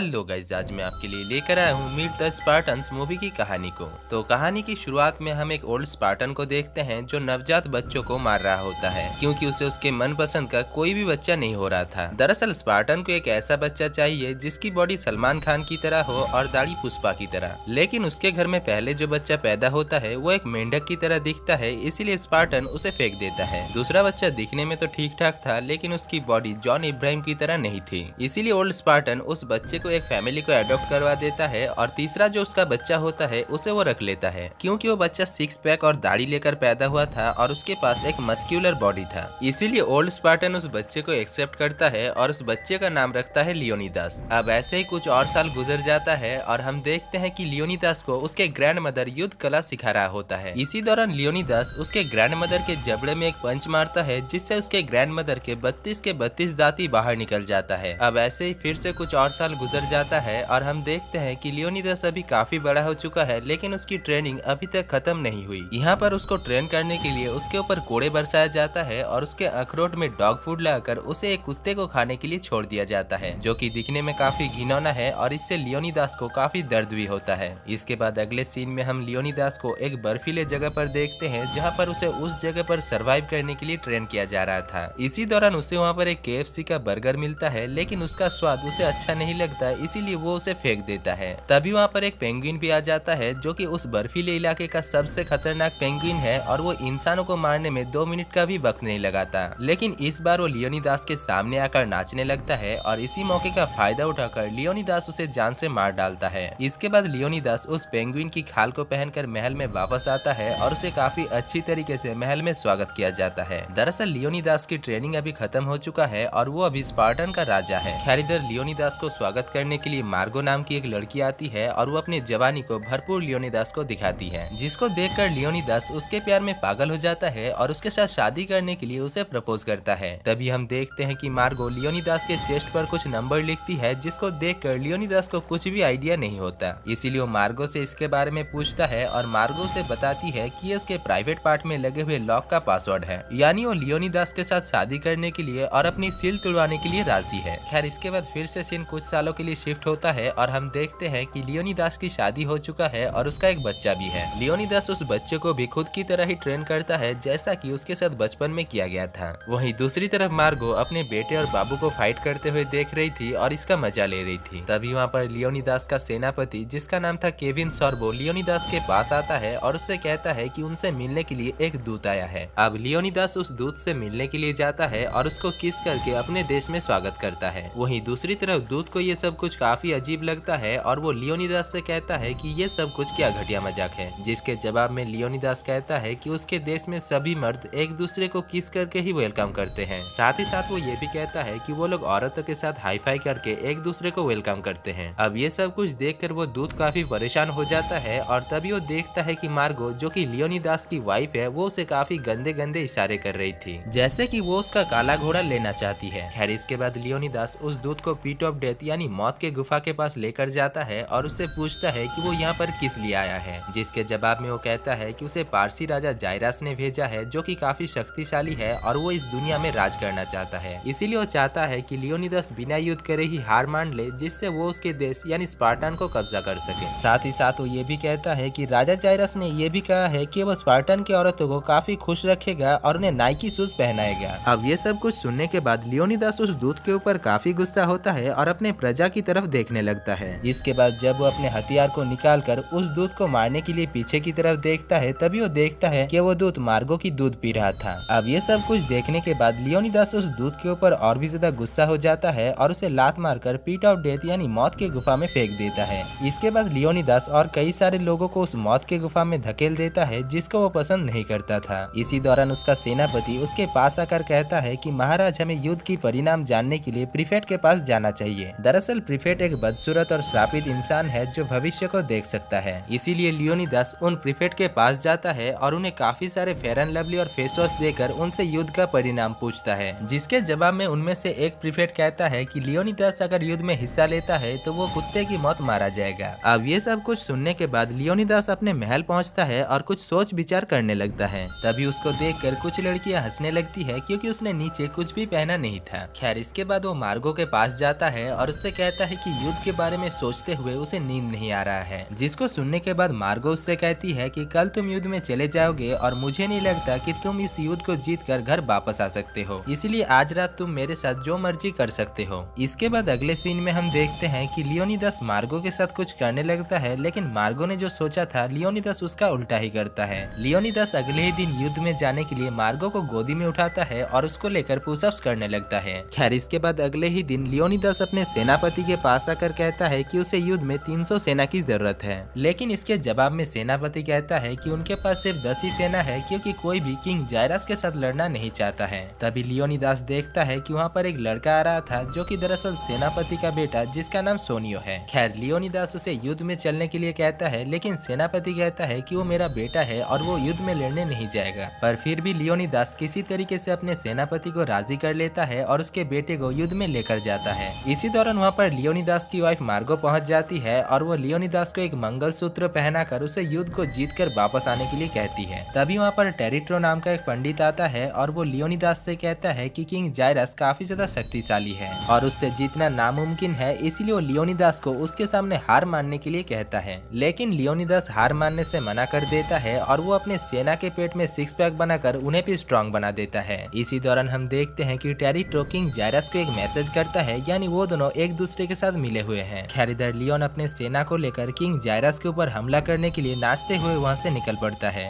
Hello guys, आज मैं आपके लिए लेकर आया हूँ मीट द स्पार्टन्स मूवी की कहानी को। तो कहानी की शुरुआत में हम एक ओल्ड स्पार्टन को देखते हैं जो नवजात बच्चों को मार रहा होता है क्योंकि उसे उसके मनपसंद का कोई भी बच्चा नहीं हो रहा था। दरअसल स्पार्टन को एक ऐसा बच्चा चाहिए जिसकी बॉडी सलमान खान की तरह हो और दाढ़ी पुष्पा की तरह, लेकिन उसके घर में पहले जो बच्चा पैदा होता है वो एक मेंढक की तरह दिखता है, इसीलिए स्पार्टन उसे फेंक देता है। दूसरा बच्चा दिखने में तो ठीक ठाक था लेकिन उसकी बॉडी जॉन इब्राहिम की तरह नहीं थी, इसीलिए ओल्ड स्पार्टन उस बच्चे को एक फैमिली को अडॉप्ट करवा देता है और तीसरा जो उसका बच्चा होता है उसे वो रख लेता है क्योंकि वो बच्चा सिक्स पैक और दाढ़ी लेकर पैदा हुआ था और उसके पास एक मस्क्यूलर बॉडी था। इसीलिए ओल्ड स्पार्टन उस बच्चे को एक्सेप्ट करता है और उस बच्चे का नाम रखता है लियोनिदास। अब ऐसे ही कुछ और साल गुजर जाता है और हम देखते हैं कि लियोनिदास को उसके ग्रैंड मदर युद्ध कला सिखा रहा होता है। इसी दौरान लियोनिदास उसके ग्रैंड मदर के जबड़े में एक पंच मारता है जिससे उसके ग्रैंड मदर के 32 दांत बाहर निकल जाता है। अब ऐसे ही फिर से कुछ और साल गुजर जाता है और हम देखते हैं कि लियोनिदास अभी काफी बड़ा हो चुका है लेकिन उसकी ट्रेनिंग अभी तक खत्म नहीं हुई। यहाँ पर उसको ट्रेन करने के लिए उसके ऊपर कोड़े बरसाया जाता है और उसके अखरोट में डॉग फूड लगाकर उसे एक कुत्ते को खाने के लिए छोड़ दिया जाता है जो कि दिखने में काफी घिनौना है और इससे लियोनिदास को काफी दर्द भी होता है। इसके बाद अगले सीन में हम लियोनिदास को एक बर्फीले जगह पर देखते हैं जहाँ पर उसे उस जगह पर सर्वाइव करने के लिए ट्रेन किया जा रहा था। इसी दौरान उसे वहाँ पर एक KFC का बर्गर मिलता है लेकिन उसका स्वाद उसे अच्छा नहीं लगता, इसीलिए वो उसे फेंक देता है। तभी वहाँ पर एक पेंगुइन भी आ जाता है जो कि उस बर्फीले इलाके का सबसे खतरनाक पेंगुइन है और वो इंसानों को मारने में 2 मिनट का भी वक्त नहीं लगाता। लेकिन इस बार वो लियोनिदास के सामने आकर नाचने लगता है और इसी मौके का फायदा उठाकर लियोनिदास उसे जान से मार डालता है। इसके बाद लियोनिदास उस पेंगुइन की खाल को पहनकर महल में वापस आता है और उसे काफी अच्छी तरीके से महल में स्वागत किया जाता है। दरअसल लियोनिदास की ट्रेनिंग अभी खत्म हो चुका है और वो अभी स्पार्टन का राजा है। खैर इधर लियोनिदास को स्वागत करने के लिए मार्गो नाम की एक लड़की आती है और वो अपनी जवानी को भरपूर लियोनिदास को दिखाती है, जिसको देखकर लियोनिदास उसके प्यार में पागल हो जाता है और उसके साथ शादी करने के लिए उसे प्रपोज करता है। तभी हम देखते हैं कि मार्गो लियोनिदास के चेस्ट पर कुछ नंबर लिखती है जिसको देखकर लियोनिदास को कुछ भी आइडिया नहीं होता, इसीलिए वो मार्गो से इसके बारे में पूछता है और मार्गो से बताती है कि ये उसके प्राइवेट पार्ट में लगे हुए लॉक का पासवर्ड है, यानी वो लियोनिदास के साथ शादी करने के लिए और अपनी सील तुड़वाने के लिए राजी है। खैर इसके बाद फिर से सीन कुछ सालों के लिए शिफ्ट होता है और हम देखते हैं कि लियोनिदास की शादी हो चुका है और उसका एक बच्चा भी है। लियोनिदास उस बच्चे को भी खुद की तरह ही ट्रेन करता है जैसा कि उसके साथ बचपन में किया गया था। वहीं दूसरी तरफ मार्गो अपने बेटे और बाबू को फाइट करते हुए देख रही थी और इसका मजा ले रही थी। तभी वहाँ पर लियोनिदास का सेनापति जिसका नाम था केविन सॉर्बो लियोनिदास के पास आता है और उससे कहता है कि उनसे मिलने के लिए एक दूत आया है। अब लियोनिदास उस दूत से मिलने के लिए जाता है और उसको किस करके अपने देश में स्वागत करता है। वहीं दूसरी तरफ दूत को ये सब कुछ काफी अजीब लगता है और वो लियोनिदास से कहता है कि ये सब कुछ क्या घटिया मजाक है, जिसके जवाब में लियोनिदास कहता है कि उसके देश में सभी मर्द एक दूसरे को किस करके ही वेलकम करते हैं। साथ ही साथ वो ये भी कहता है कि वो लोग औरतों के साथ हाई फाई करके एक दूसरे को वेलकम करते हैं। अब ये सब कुछ देखकर वो दूत काफी परेशान हो जाता है और तभी वो देखता है कि मार्गो जो कि लियोनिदास की वाइफ है वो उसे काफी गंदे गंदे इशारे कर रही थी, जैसे कि वो उसका काला घोड़ा लेना चाहती है। खैर इसके बाद लियोनिदास उस दूत को पीट ऑफ डेथ यानी मौत के गुफा के पास लेकर जाता है और उससे पूछता है कि वो यहाँ पर किस लिए आया है, जिसके जवाब में वो कहता है कि उसे पारसी राजा जायरस ने भेजा है जो कि काफी शक्तिशाली है और वो इस दुनिया में राज करना चाहता है। इसीलिए वो चाहता है कि लियोनिदास बिना युद्ध करे ही हार मान ले जिससे वो उसके देश यानी स्पार्टन को कब्जा कर सके। साथ ही साथ वो ये भी कहता है कि राजा जायरस ने ये भी कहा है कि वो स्पार्टन की औरतों को काफी खुश रखेगा और उन्हें नाइकी शूज पहनाएगा। अब ये सब कुछ सुनने के बाद लियोनिदास उस दूत के ऊपर काफी गुस्सा होता है और अपने प्रजा की तरफ देखने लगता है। इसके बाद जब वो अपने हथियार को निकालकर उस दूत को मारने के लिए पीछे की तरफ देखता है तभी वो देखता है कि वो दूत मार्गो की दूध पी रहा था। अब ये सब कुछ देखने के बाद लियोनिदास उस दूत के ऊपर और भी ज्यादा गुस्सा हो जाता है और उसे लात मारकर पीट ऑफ डेथ यानी मौत के गुफा में फेंक देता है। इसके बाद लियोनिदास और कई सारे लोगों को उस मौत के गुफा में धकेल देता है जिसको वो पसंद नहीं करता था। इसी दौरान उसका सेनापति उसके पास आकर कहता है कि महाराज हमें युद्ध की परिणाम जानने के लिए प्रीफेक्ट के पास जाना चाहिए। दरअसल प्रीफेक्ट एक बदसूरत और श्रापित इंसान है जो भविष्य को देख सकता है, इसीलिए लियोनिदास उन प्रीफेक्ट के पास जाता है और उन्हें काफी सारे फेयर एंड लवली और फेस वॉश देकर उनसे युद्ध का परिणाम पूछता है, जिसके जवाब में उनमें से एक प्रीफेक्ट कहता है कि लियोनिदास अगर युद्ध में हिस्सा लेता है तो वो कुत्ते की मौत मारा जाएगा। अब ये सब कुछ सुनने के बाद लियोनिदास अपने महल पहुंचता है और कुछ सोच विचार करने लगता है। तभी उसको देखकर कुछ लड़कियां हंसने लगती है क्योंकि उसने नीचे कुछ भी पहना नहीं था। खैर इसके बाद वो मार्गो के पास जाता है और उससे कहता कहता है कि युद्ध के बारे में सोचते हुए उसे नींद नहीं आ रहा है, जिसको सुनने के बाद मार्गो उससे कहती है कि कल तुम युद्ध में चले जाओगे और मुझे नहीं लगता कि तुम इस युद्ध को जीत कर घर वापस आ सकते हो, इसलिए आज रात तुम मेरे साथ जो मर्जी कर सकते हो। इसके बाद अगले सीन में हम देखते हैं कि लियोनिदास मार्गो के साथ कुछ करने लगता है, लेकिन मार्गो ने जो सोचा था लियोनिदास उसका उल्टा ही करता है। लियोनिदास अगले ही दिन युद्ध में जाने के लिए मार्गो को गोदी में उठाता है और उसको लेकर पुशअप्स करने लगता है। खैर इसके बाद अगले ही दिन लियोनिदास अपने सेनापति के पास आकर कहता है कि उसे युद्ध में 300 सेना की जरूरत है, लेकिन इसके जवाब में सेनापति कहता है कि उनके पास सिर्फ 10 ही सेना है, क्योंकि कोई भी किंग जायरस के साथ लड़ना नहीं चाहता है। तभी लियोनिदास देखता है कि वहाँ पर एक लड़का आ रहा था जो कि दरअसल सेनापति का बेटा, जिसका नाम सोनियो है। खैर लियोनिदास उसे युद्ध में चलने के लिए कहता है, लेकिन सेनापति कहता है कि वो मेरा बेटा है और वो युद्ध में लड़ने नहीं जाएगा। पर फिर भी लियोनिदास किसी तरीके से अपने सेनापति को राजी कर लेता है और उसके बेटे को युद्ध में लेकर जाता है। इसी दौरान वहाँ पर लियोनिदास की वाइफ मार्गो पहुंच जाती है और वो लियोनिदास को एक मंगलसूत्र पहनाकर उसे युद्ध को जीतकर वापस आने के लिए कहती है। तभी वहाँ पर टेरिट्रो नाम का एक पंडित आता है और वो लियोनिदास से कहता है कि किंग जायरस काफी ज्यादा शक्तिशाली है और उससे जीतना नामुमकिन है, इसीलिए वो लियोनिदास को उसके सामने हार मानने के लिए कहता है। लेकिन लियोनिदास हार मानने से मना कर देता है और वो अपने सेना के पेट में 6 पैक बनाकर उन्हें भी स्ट्रॉन्ग बना देता है। इसी दौरान हम देखते हैं कि टेरिट्रो किंग जायरस को एक मैसेज करता है, यानी वो दोनों एक दूसरे के साथ मिले हुए हैं। खैर इधर लियोन अपने सेना को लेकर किंग जायरस के ऊपर हमला करने के लिए नाचते हुए वहाँ से निकल पड़ता है।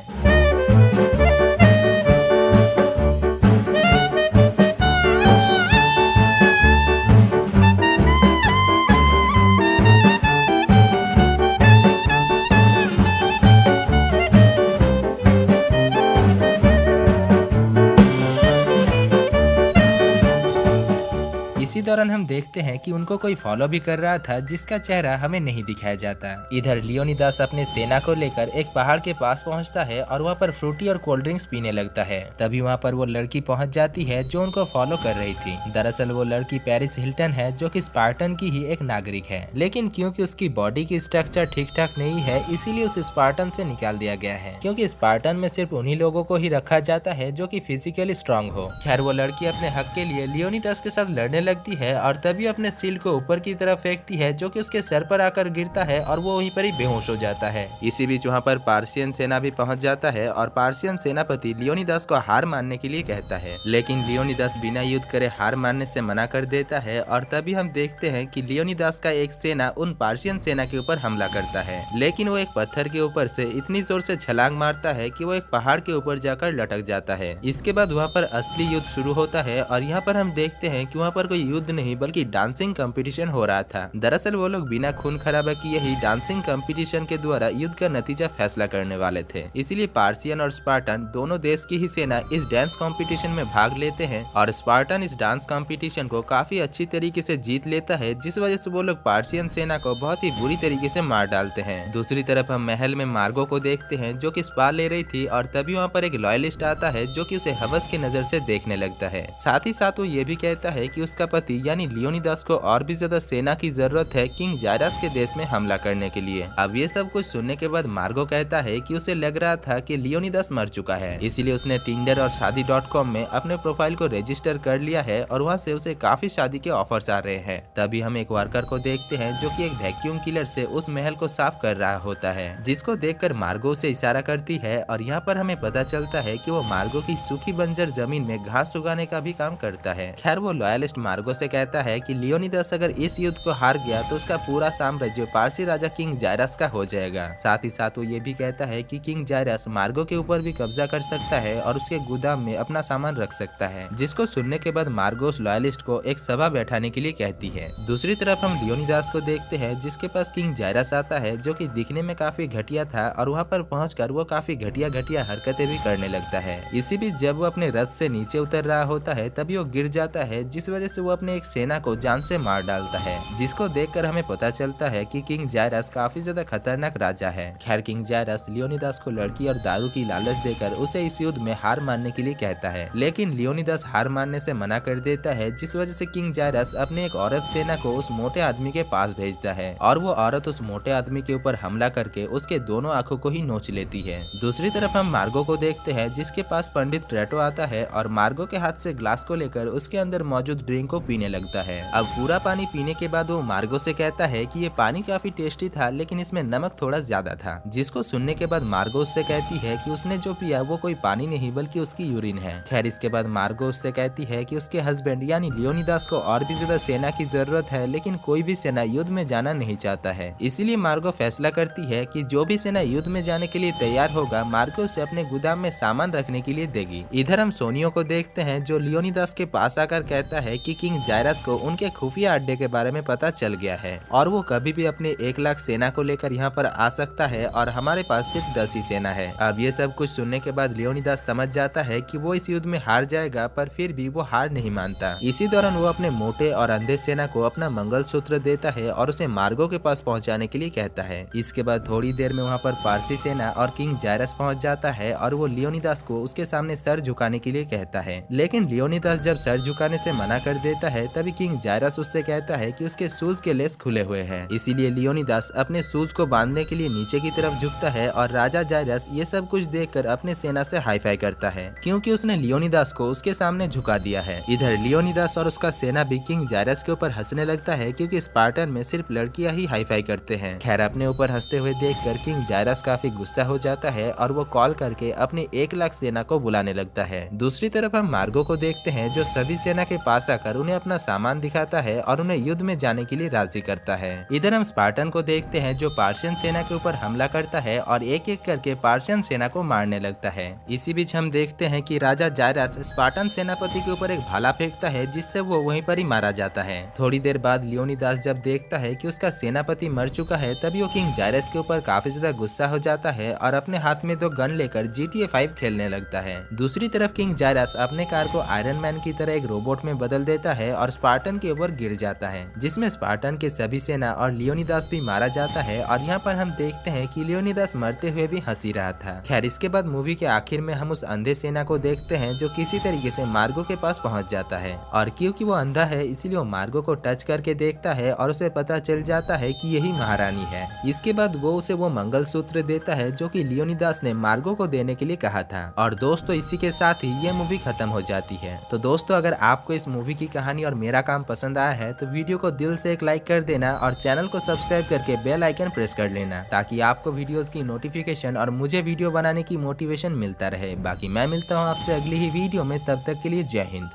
इसी दौरान हम देखते हैं कि उनको कोई फॉलो भी कर रहा था, जिसका चेहरा हमें नहीं दिखाया जाता। इधर लियोनिदास अपने सेना को लेकर एक पहाड़ के पास पहुंचता है और वहां पर फ्रूटी और कोल्ड ड्रिंक्स पीने लगता है। तभी वहां पर वो लड़की पहुंच जाती है जो उनको फॉलो कर रही थी। दरअसल वो लड़की पेरिस हिल्टन है, जो कि स्पार्टन की ही एक नागरिक है, लेकिन क्योंकि उसकी बॉडी की स्ट्रक्चर ठीक ठाक नहीं है, इसीलिए उसे स्पार्टन से निकाल दिया गया है, क्योंकि स्पार्टन में सिर्फ उन्हीं लोगों को ही रखा जाता है जो कि फिजिकली स्ट्रांग हो। खैर वो लड़की अपने हक के लिए लियोनिदास के साथ लड़ने लगती है और तभी अपने शील्ड को ऊपर की तरफ फेंकती है, जो कि उसके सर पर आकर गिरता है और वो वहीं पर ही बेहोश हो जाता है। इसी बीच वहाँ पर पार्सियन सेना भी पहुंच जाता है और पार्सियन सेनापति लियोनिदास को हार मानने के लिए कहता है, लेकिन लियोनिदास बिना युद्ध करे हार मानने से मना कर देता है। और तभी हम देखते हैं कि लियोनिदास का एक सेना उन पार्सियन सेना के ऊपर हमला करता है, लेकिन वो एक पत्थर के ऊपर से इतनी जोर से छलांग मारता है कि वो एक पहाड़ के ऊपर जाकर लटक जाता है। इसके बाद वहाँ पर असली युद्ध शुरू होता है और यहाँ पर हम देखते हैं कि वहाँ पर कोई युद्ध नहीं बल्कि डांसिंग कंपटीशन हो रहा था। दरअसल वो लोग बिना खून खराबा किए ही डांसिंग कंपटीशन के द्वारा युद्ध का नतीजा फैसला करने वाले थे। इसीलिए पार्सियन और स्पार्टन दोनों देश की ही सेना इस डांस कंपटीशन में भाग लेते हैं और स्पार्टन इस डांस कंपटीशन को काफी अच्छी तरीके से जीत लेता है, जिस वजह से वो लोग पार्सियन सेना को बहुत ही बुरी तरीके से मार डालते हैं। दूसरी तरफ हम महल में मार्गो को देखते हैं जो कि स्पा ले रही थी और तभी वहाँ पर एक लॉयलिस्ट आता है जो कि उसे हवस की नजर से देखने लगता है। साथ ही साथ वो ये भी कहता है कि उसका पति यानी लियोनिदास को और भी ज्यादा सेना की जरूरत है किंग जायरस के देश में हमला करने के लिए। अब ये सब कुछ सुनने के बाद मार्गो कहता है कि उसे लग रहा था कि लियोनिदास मर चुका है, इसीलिए उसने टिंडर और शादी.com में अपने प्रोफाइल को रजिस्टर कर लिया है और वहाँ से उसे काफी शादी के ऑफर्स आ रहे हैं। तभी हम एक वर्कर को देखते हैं जो कि एक वैक्यूम किलर से उस महल को साफ कर रहा होता है, जिसको देखकर मार्गो से इशारा करती है और यहाँ पर हमें पता चलता है कि वो मार्गो की सूखी बंजर जमीन में घास उगाने का भी काम करता है। खैर वो लॉयलिस्ट मार्गो से कहता है कि लियोनिदास अगर इस युद्ध को हार गया तो उसका पूरा साम्राज्य पारसी राजा किंग जायरस का हो जाएगा। साथ ही साथ वो ये भी कहता है कि किंग जायरस मार्गो के ऊपर भी कब्जा कर सकता है और उसके गोदाम में अपना सामान रख सकता है, जिसको सुनने के बाद मार्गो उस लॉयलिस्ट को एक सभा बैठाने के लिए कहती है। दूसरी तरफ हम लियोनिदास को देखते हैं जिसके पास किंग जायरस आता है जो कि दिखने में काफी घटिया था और वहाँ पर पहुंचकर वो काफी घटिया हरकतें भी करने लगता है। इसी बीच जब वो अपने रथ से नीचे उतर रहा होता है तभी वो गिर जाता है, जिस वजह से वो अपने एक सेना को जान से मार डालता है, जिसको देखकर हमें पता चलता है कि किंग जायरस काफी ज्यादा खतरनाक राजा है। खैर किंग जायरस लियोनिदास को लड़की और दारू की लालच देकर उसे इस युद्ध में हार मानने के लिए कहता है, लेकिन लियोनिदास हार मानने से मना कर देता है, जिस वजह से किंग जायरस अपने एक औरत सेना को उस मोटे आदमी के पास भेजता है और वो औरत उस मोटे आदमी के ऊपर हमला करके उसके दोनों आंखों को ही नोच लेती है। दूसरी तरफ हम मार्गो को देखते हैं जिसके पास पंडित ट्रेटो आता है और मार्गो के हाथ से ग्लास को लेकर उसके अंदर मौजूद ड्रिंक को पीने लगता है। अब पूरा पानी पीने के बाद वो मार्गो से कहता है कि ये पानी काफी टेस्टी था, लेकिन इसमें नमक थोड़ा ज्यादा था। जिसको सुनने के बाद मार्गो उससे कहती है कि उसने जो पिया वो कोई पानी नहीं बल्कि उसकी यूरिन है। खैर इसके बाद मार्गो उससे कहती है कि उसके हस्बैंड यानी लियोनिदास को और भी ज्यादा सेना की जरूरत है, लेकिन कोई भी सेना युद्ध में जाना नहीं चाहता है। इसीलिए मार्गो फैसला करती है कि जो भी सेना युद्ध में जाने के लिए तैयार होगा मार्गो उसे अपने गोदाम में सामान रखने के लिए देगी। इधर हम सोनियो को देखते हैं जो लियोनिदास के पास आकर कहता है कि किंग जायरस को उनके खुफिया अड्डे के बारे में पता चल गया है और वो कभी भी अपने 1 लाख सेना को लेकर यहाँ पर आ सकता है और हमारे पास सिर्फ 10 ही सेना है। अब ये सब कुछ सुनने के बाद लियोनिदास समझ जाता है कि वो इस युद्ध में हार जाएगा, पर फिर भी वो हार नहीं मानता। इसी दौरान वो अपने मोटे और अंधे सेना को अपना मंगलसूत्र देता है और उसे मार्गो के पास पहुंचाने के लिए कहता है। इसके बाद थोड़ी देर में वहाँ पर पारसी सेना और किंग जायरस पहुंच जाता है और वो लियोनिदास को उसके सामने सर झुकाने के लिए कहता है, लेकिन लियोनिदास जब सर झुकाने से मना कर देता है तभी किंग जायरस उससे कहता है कि उसके शूज के लेस खुले हुए हैं। इसीलिए लियोनिदास अपने शूज को बांधने के लिए नीचे की तरफ झुकता है और राजा जायरस ये सब कुछ देखकर अपने सेना से हाई फाई करता है, क्योंकि उसने लियोनिदास को उसके सामने झुका दिया है। इधर लियोनिदास और उसका सेना भी किंग जायरस के ऊपर हंसने लगता है, क्योंकि स्पार्टन में सिर्फ लड़कियां ही हाई फाई करते हैं। खैर अपने ऊपर हंसते हुए देखकर किंग जायरस काफी गुस्सा हो जाता है और वो कॉल करके अपनी 1 लाख सेना को बुलाने लगता है। दूसरी तरफ हम मार्गो को देखते हैं जो सभी सेना के पास आकर उन्हें अपना सामान दिखाता है और उन्हें युद्ध में जाने के लिए राजी करता है। इधर हम स्पार्टन को देखते हैं जो पार्शियन सेना के ऊपर हमला करता है और एक एक करके पार्शियन सेना को मारने लगता है। इसी बीच हम देखते हैं कि राजा जायरस स्पार्टन सेनापति के ऊपर एक भाला फेंकता है, जिससे वो वहीं पर ही मारा जाता है। थोड़ी देर बाद लियोनिदास जब देखता है कि उसका सेनापति मर चुका है तभी वो किंग जायरस के ऊपर काफी ज्यादा गुस्सा हो जाता है और अपने हाथ में 2 गन लेकर GTA 5 खेलने लगता है। दूसरी तरफ किंग जायरस अपने कार को आयरन मैन की तरह एक रोबोट में बदल देता है और स्पार्टन के ऊपर गिर जाता है, जिसमें स्पार्टन के सभी सेना और लियोनिदास भी मारा जाता है। और यहाँ पर हम देखते हैं कि लियोनिदास मरते हुए भी हंसी रहा था। खैर इसके बाद मूवी के आखिर में हम उस अंधे सेना को देखते हैं जो किसी तरीके से मार्गो के पास पहुंच जाता है, और क्योंकि वो अंधा है इसलिए वो मार्गो को टच करके देखता है और उसे पता चल जाता है कि यही महारानी है। इसके बाद वो उसे वो मंगलसूत्र देता है जो कि लियोनिदास ने मार्गो को देने के लिए कहा था। और दोस्तों इसी के साथ ही ये मूवी खत्म हो जाती है। तो दोस्तों अगर आपको इस मूवी की कहानी और मेरा काम पसंद आया है तो वीडियो को दिल से एक लाइक कर देना और चैनल को सब्सक्राइब करके बेल आइकन प्रेस कर लेना, ताकि आपको वीडियोस की नोटिफिकेशन और मुझे वीडियो बनाने की मोटिवेशन मिलता रहे। बाकी मैं मिलता हूँ आपसे अगली ही वीडियो में, तब तक के लिए जय हिंद।